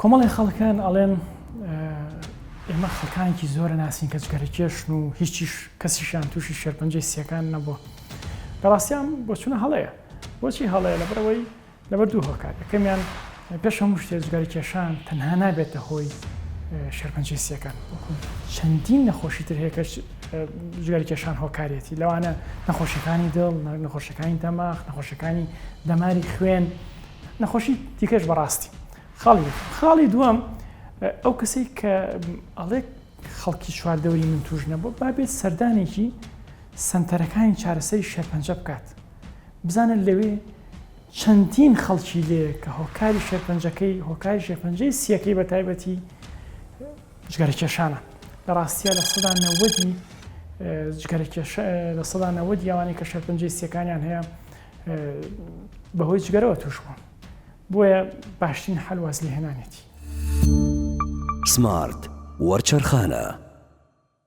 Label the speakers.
Speaker 1: کۆمەڵی خەڵکان ئەڵێن ئێمە خەڵکانێکی زۆرە ناسین کە جگەرەکێشن و هیچیش کەسیشان تووشی شێرپەنجەی سیەکان نەبووە. بەڕاستیان بۆ چوونە هەڵەیە. بۆچی هەڵەیە؟ لەبەرەوەی لەبەر دوو هۆکار. یەکەمیان پێش هەموو شتێ جگەرەکێشان تەنها نابێتە هۆی شێرپەنجەی سیەکان. چەندین نەخۆشی تر هەیە کە جگەرەکێشان هۆکارێتی. لەوانە نەخۆشیەکانی دڵ، نەخۆشیەکانی دەماغ، نەخۆشیەکانی دەماری خوێن، نەخۆشی دیکەش بەڕاستی. خاڵی دووەم ئەو کەسەی کە ئەڵێ خەڵکی چواردەوری من توش نەبوو بابێت سەردانێکی سەنتەرەکانی چارەسەری شێرپەنجە بکات. بزانن لەوێ چەندین خەڵکی لێ کە هۆکاری شێرپەنجەکەی هۆکاری شێرپەنجەی سیەکەی بە تایبەتی جگەرەکێشانە. لە ڕاستیە لە سەدا 90 ئەوانەی کە شێرپەنجەی سیەکانیان هەیە بەهۆی جگەرەوە توش بوون. بۆیە باشترین حەل واز لێهێنانێتی.
Speaker 2: سمارت وەرچەرخانە.